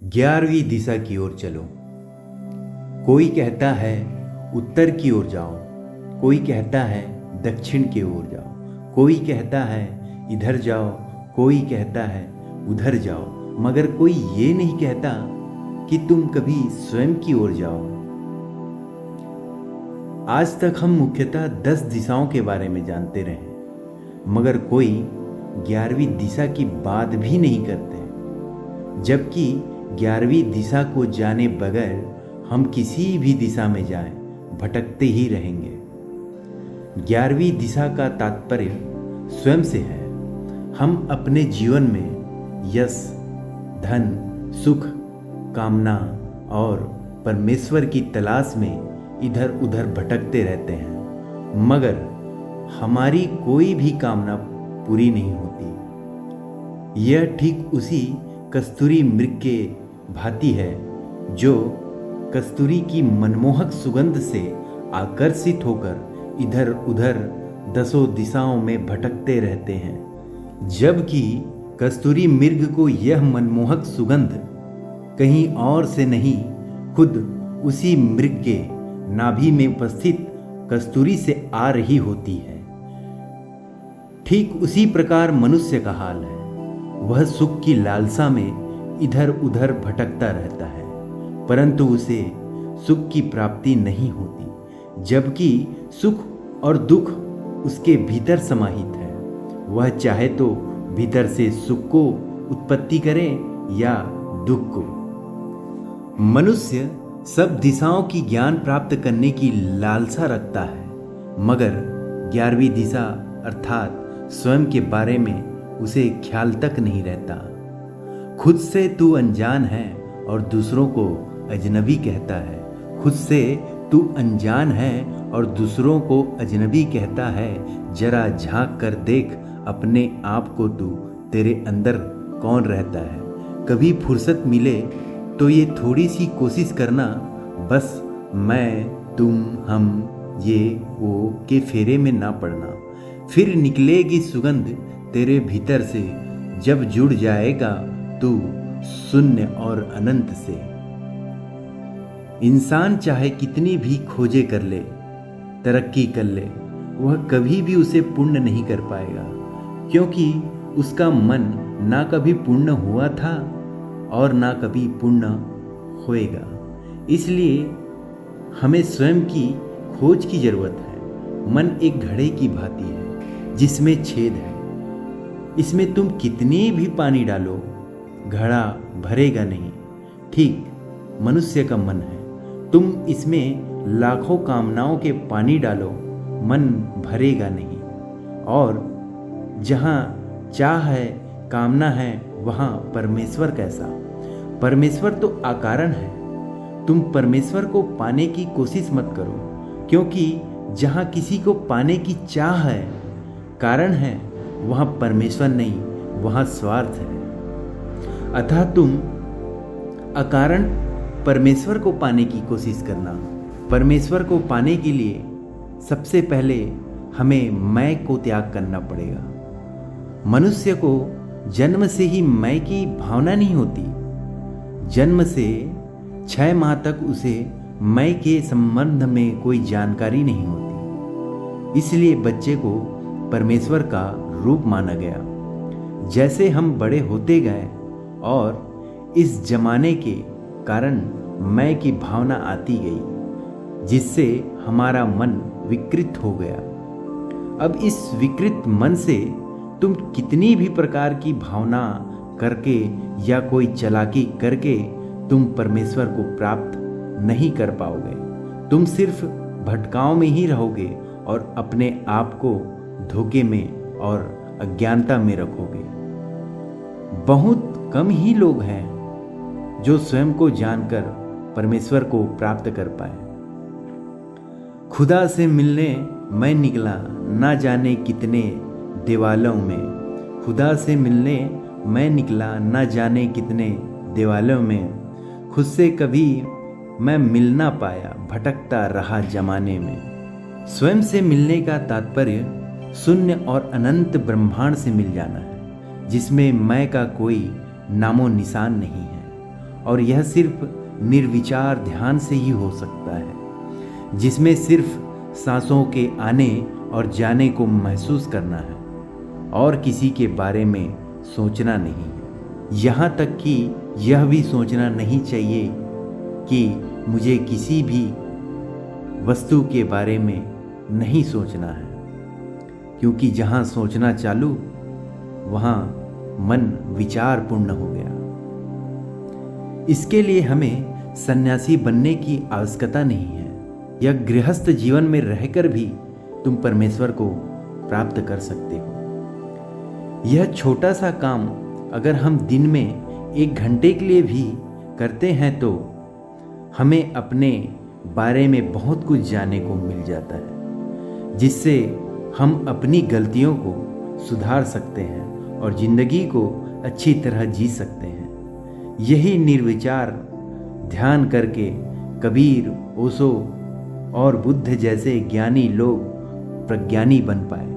11वीं दिशा की ओर चलो। कोई कहता है उत्तर की ओर जाओ, कोई कहता है दक्षिण की ओर जाओ, कोई कहता है इधर जाओ, कोई कहता है उधर जाओ, मगर कोई ये नहीं कहता कि तुम कभी स्वयं की ओर जाओ। आज तक हम मुख्यतः 10 दिशाओं के बारे में जानते रहे, मगर कोई 11वीं दिशा की बात भी नहीं करते, जबकि 11वीं दिशा को जाने बगैर हम किसी भी दिशा में जाएं, भटकते ही रहेंगे। 11वीं दिशा का तात्पर्य स्वयं से है। हम अपने जीवन में यश, धन, सुख, कामना और परमेश्वर की तलाश में इधर उधर भटकते रहते हैं, मगर हमारी कोई भी कामना पूरी नहीं होती। यह ठीक उसी कस्तूरी मृग के भांति है जो कस्तूरी की मनमोहक सुगंध से आकर्षित होकर इधर उधर 10 दिशाओं में भटकते रहते हैं, जबकि कस्तूरी मृग को यह मनमोहक सुगंध कहीं और से नहीं, खुद उसी मृग के नाभि में उपस्थित कस्तूरी से आ रही होती है। ठीक उसी प्रकार मनुष्य का हाल है। वह सुख की लालसा में इधर उधर भटकता रहता है, परंतु उसे सुख की प्राप्ति नहीं होती, जबकि सुख और दुख उसके भीतर समाहित है। वह चाहे तो भीतर से सुख को उत्पत्ति करे या दुख को। मनुष्य सब दिशाओं की ज्ञान प्राप्त करने की लालसा रखता है, मगर 11वीं दिशा अर्थात स्वयं के बारे में उसे ख्याल तक नहीं रहता। खुद से तू अनजान है और दूसरों को अजनबी कहता है। खुद से तू अनजान है और दूसरों को अजनबी कहता है। जरा झांक कर देख अपने आप को, तू तेरे अंदर कौन रहता है। कभी फुर्सत मिले तो ये थोड़ी सी कोशिश करना, बस मैं, तुम, हम, ये, वो के फेरे में ना पड़ना। फिर निकलेगी सुगंध तेरे भीतर से, जब जुड़ जाएगा तू शून्य और अनंत से। इंसान चाहे कितनी भी खोजे कर ले, तरक्की कर ले, वह कभी भी उसे पूर्ण नहीं कर पाएगा, क्योंकि उसका मन ना कभी पूर्ण हुआ था और ना कभी पूर्ण होएगा। इसलिए हमें स्वयं की खोज की जरूरत है। मन एक घड़े की भांति है जिसमें छेद है। इसमें तुम कितनी भी पानी डालो, घड़ा भरेगा नहीं। ठीक मनुष्य का मन है। तुम इसमें लाखों कामनाओं के पानी डालो, मन भरेगा नहीं। और जहाँ चाह है, कामना है, वहाँ परमेश्वर कैसा। परमेश्वर तो अकारण है। तुम परमेश्वर को पाने की कोशिश मत करो, क्योंकि जहाँ किसी को पाने की चाह है, कारण है, वहाँ परमेश्वर नहीं, वहाँ स्वार्थ है। अतः तुम अकारण परमेश्वर को पाने की कोशिश करना। परमेश्वर को पाने के लिए सबसे पहले हमें मैं को त्याग करना पड़ेगा। मनुष्य को जन्म से ही मैं की भावना नहीं होती। जन्म से 6 माह तक उसे मैं के संबंध में कोई जानकारी नहीं होती। इसलिए बच्चे को परमेश्वर का रूप माना गया। जैसे हम बड़े होते गए और इस जमाने के कारण मैं की भावना आती गई, जिससे हमारा मन विकृत हो गया। अब इस विकृत मन से तुम कितनी भी प्रकार की भावना करके या कोई चालाकी करके तुम परमेश्वर को प्राप्त नहीं कर पाओगे। तुम सिर्फ भटकाव में ही रहोगे और अपने आप को धोखे में और अज्ञानता में रखोगे। बहुत कम ही लोग हैं जो स्वयं को जानकर परमेश्वर को प्राप्त कर पाए। खुदा से मिलने मैं निकला ना जाने कितने देवालों में। खुदा से मिलने मैं निकला ना जाने कितने देवालों में। खुद से कभी मैं मिल ना पाया, भटकता रहा जमाने में। स्वयं से मिलने का तात्पर्य शून्य और अनंत ब्रह्मांड से मिल जाना है, जिसमें मैं का कोई नामो निशान नहीं है और यह सिर्फ निर्विचार ध्यान से ही हो सकता है, जिसमें सिर्फ सांसों के आने और जाने को महसूस करना है और किसी के बारे में सोचना नहीं है। यहाँ तक कि यह भी सोचना नहीं चाहिए कि मुझे किसी भी वस्तु के बारे में नहीं सोचना है, क्योंकि जहाँ सोचना चालू वहाँ मन विचारपूर्ण हो गया। इसके लिए हमें सन्यासी बनने की आवश्यकता नहीं है। यह गृहस्थ जीवन में रहकर भी तुम परमेश्वर को प्राप्त कर सकते हो। यह छोटा सा काम अगर हम दिन में 1 घंटे के लिए भी करते हैं तो हमें अपने बारे में बहुत कुछ जानने को मिल जाता है, जिससे हम अपनी गलतियों को सुधार सकते हैं और जिंदगी को अच्छी तरह जी सकते हैं। यही निर्विचार ध्यान करके कबीर, ओशो और बुद्ध जैसे ज्ञानी लोग प्रज्ञानी बन पाए।